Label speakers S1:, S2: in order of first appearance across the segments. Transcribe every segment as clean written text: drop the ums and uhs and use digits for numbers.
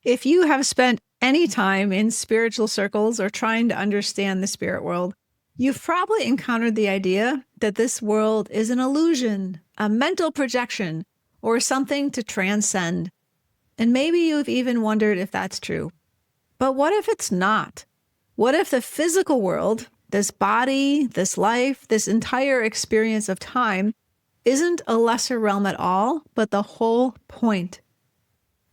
S1: If you have spent any time in spiritual circles or trying to understand the spirit world, you've probably encountered the idea that this world is an illusion, a mental projection, or something to transcend. And maybe you've even wondered if that's true. But what if it's not? What if the physical world, this body, this life, this entire experience of time, isn't a lesser realm at all, but the whole point?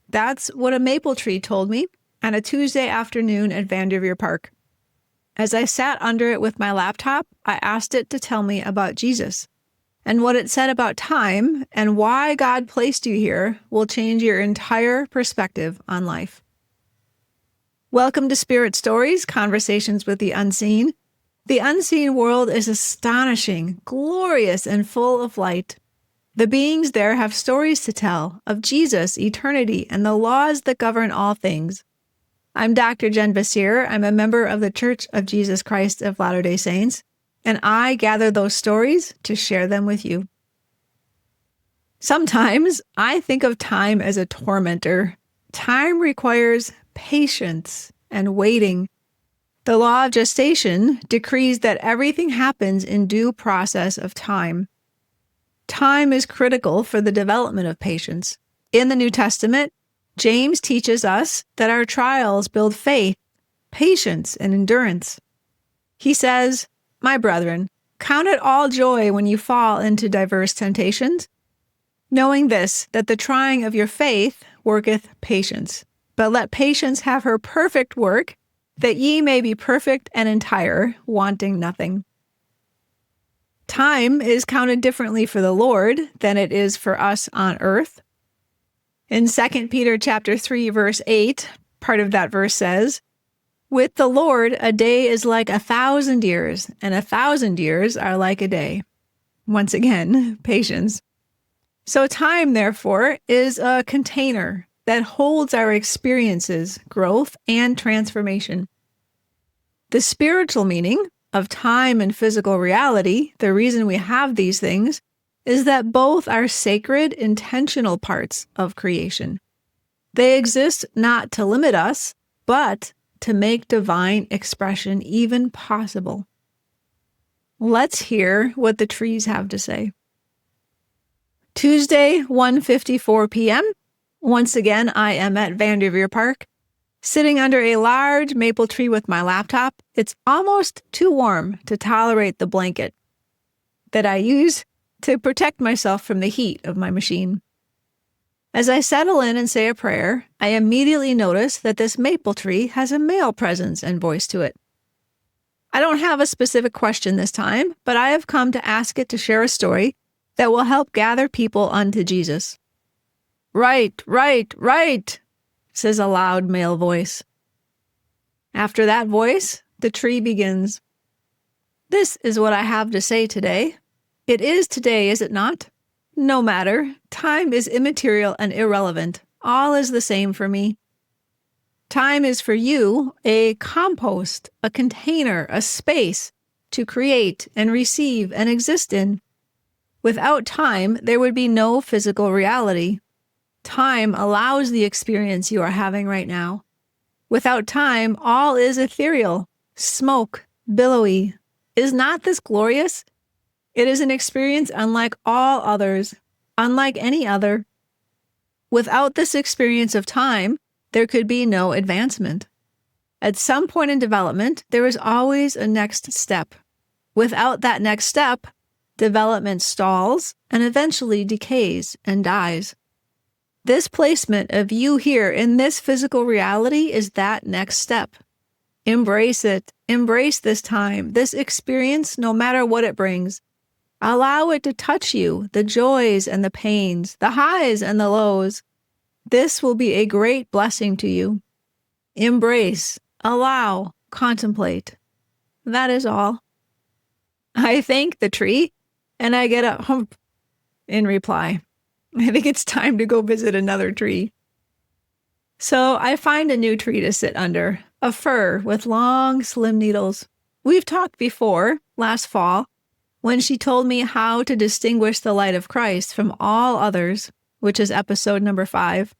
S1: That's what a maple tree told me on a Tuesday afternoon at Vanderveer Park. As I sat under it with my laptop, I asked it to tell me about Jesus. And what it said about time and why God placed you here will change your entire perspective on life. Welcome to Spirit Stories, Conversations with the Unseen. The unseen world is astonishing, glorious, and full of light. The beings there have stories to tell of Jesus, eternity, and the laws that govern all things. I'm Dr. Jen Bessire. I'm a member of the Church of Jesus Christ of Latter-day Saints, and I gather those stories to share them with you. Sometimes I think of time as a tormentor. Time requires patience and waiting. The law of gestation decrees that everything happens in due process of time. Time is critical for the development of patience. In the New Testament, James teaches us that our trials build faith, patience, and endurance. He says, "My brethren, count it all joy when you fall into diverse temptations, knowing this, that the trying of your faith worketh patience. But let patience have her perfect work, that ye may be perfect and entire, wanting nothing." Time is counted differently for the Lord than it is for us on earth. In 2 Peter chapter 3, verse 8, part of that verse says, "With the Lord a day is like 1,000 years, and 1,000 years are like a day." Once again, patience. So time, therefore, is a container that holds our experiences, growth, and transformation. The spiritual meaning of time and physical reality, the reason we have these things, is that both are sacred, intentional parts of creation. They exist not to limit us, but to make divine expression even possible. Let's hear what the trees have to say. Tuesday, 1:54 p.m. Once again, I am at Vanderveer Park, sitting under a large maple tree with my laptop. It's almost too warm to tolerate the blanket that I use to protect myself from the heat of my machine. As I settle in and say a prayer, I immediately notice that this maple tree has a male presence and voice to it. I don't have a specific question this time, but I have come to ask it to share a story that will help gather people unto Jesus. "Right, right, right," says a loud male voice. After that voice, the tree begins. "This is what I have to say today. It is today, is it not? No matter. Time is immaterial and irrelevant. All is the same for me. Time is for you a compost, a container, a space to create and receive and exist in. Without time, there would be no physical reality. Time allows the experience you are having right now. Without time, all is ethereal, smoke, billowy. Is not this glorious? It is an experience unlike all others, unlike any other. Without this experience of time, there could be no advancement. At some point in development, there is always a next step. Without that next step, development stalls and eventually decays and dies. This placement of you here in this physical reality is that next step. Embrace it. Embrace this time, this experience, no matter what it brings. Allow it to touch you, the joys and the pains, the highs and the lows. This will be a great blessing to you. Embrace, allow, contemplate. That is all. I thank the tree, and I get a hump in reply. I think it's time to go visit another tree. So I find a new tree to sit under, a fir with long, slim needles. We've talked before, last fall, when she told me how to distinguish the light of Christ from all others, which is episode number 5.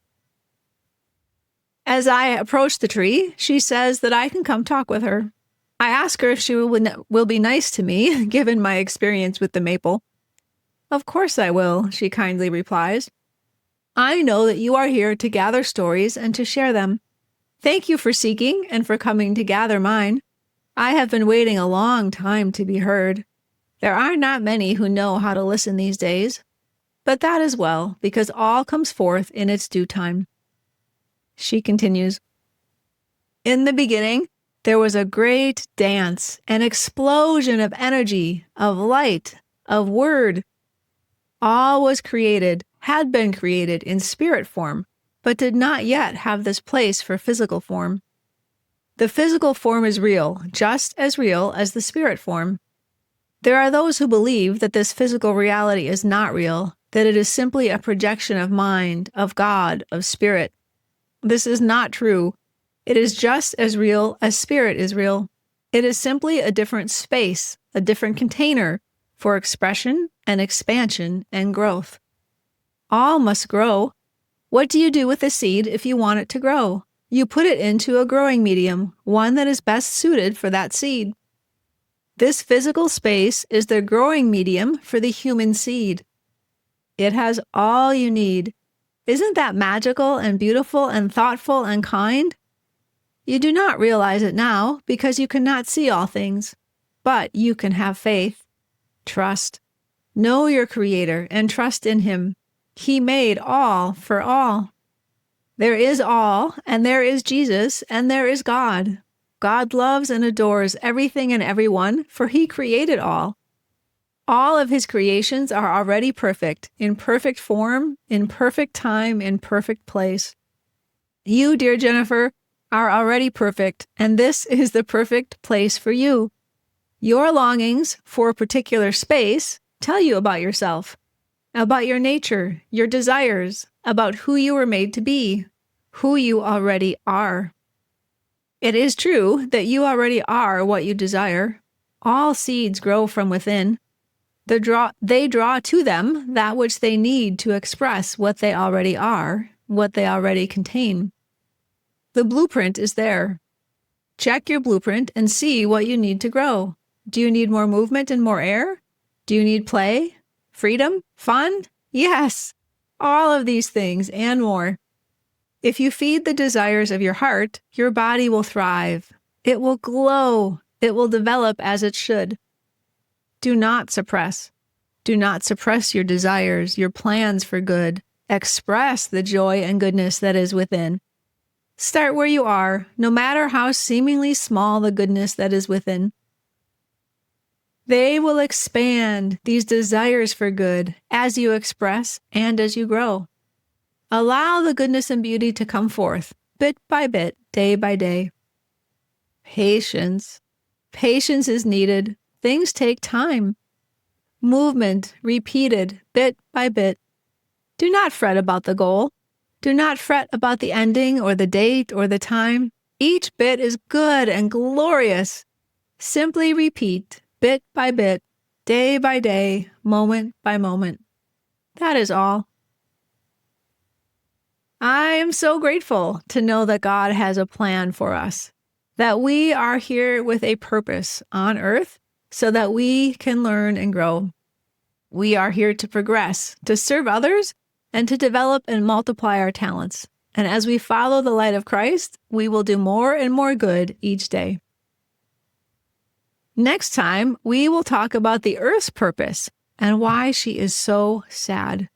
S1: As I approach the tree, she says that I can come talk with her. I ask her if she will be nice to me, given my experience with the maple. Of course I will, she kindly replies. I know that you are here to gather stories and to share them. Thank you for seeking and for coming to gather mine. I have been waiting a long time to be heard. There are not many who know how to listen these days, but that is well, because all comes forth in its due time. She continues, in the beginning, there was a great dance, an explosion of energy, of light, of word. All was created, had been created in spirit form, but did not yet have this place for physical form. The physical form is real, just as real as the spirit form. There are those who believe that this physical reality is not real, that it is simply a projection of mind, of God, of spirit. This is not true. It is just as real as spirit is real. It is simply a different space, a different container for expression and expansion and growth. All must grow. What do you do with a seed if you want it to grow? You put it into a growing medium, one that is best suited for that seed. This physical space is the growing medium for the human seed. It has all you need. Isn't that magical and beautiful and thoughtful and kind? You do not realize it now because you cannot see all things, but you can have faith. Trust. Know your Creator and trust in Him. He made all for all. There is all, and there is Jesus, and there is God. God loves and adores everything and everyone, for He created all. All of His creations are already perfect, in perfect form, in perfect time, in perfect place. You, dear Jennifer, are already perfect, and this is the perfect place for you. Your longings for a particular space tell you about yourself, about your nature, your desires, about who you were made to be, who you already are. It is true that you already are what you desire. All seeds grow from within. They draw to them that which they need to express what they already are, what they already contain. The blueprint is there. Check your blueprint and see what you need to grow. Do you need more movement and more air? Do you need play, freedom, fun? Yes, all of these things and more. If you feed the desires of your heart, your body will thrive. It will glow. It will develop as it should. Do not suppress. Do not suppress your desires, your plans for good. Express the joy and goodness that is within. Start where you are, no matter how seemingly small the goodness that is within. They will expand, these desires for good, as you express and as you grow. Allow the goodness and beauty to come forth, bit by bit, day by day. Patience. Patience is needed. Things take time. Movement, repeated, bit by bit. Do not fret about the goal. Do not fret about the ending or the date or the time. Each bit is good and glorious. Simply repeat, bit by bit, day by day, moment by moment. That is all. I am so grateful to know that God has a plan for us, that we are here with a purpose on earth so that we can learn and grow. We are here to progress, to serve others, and to develop and multiply our talents. And as we follow the light of Christ, we will do more and more good each day. Next time, we will talk about the earth's purpose and why she is so sad.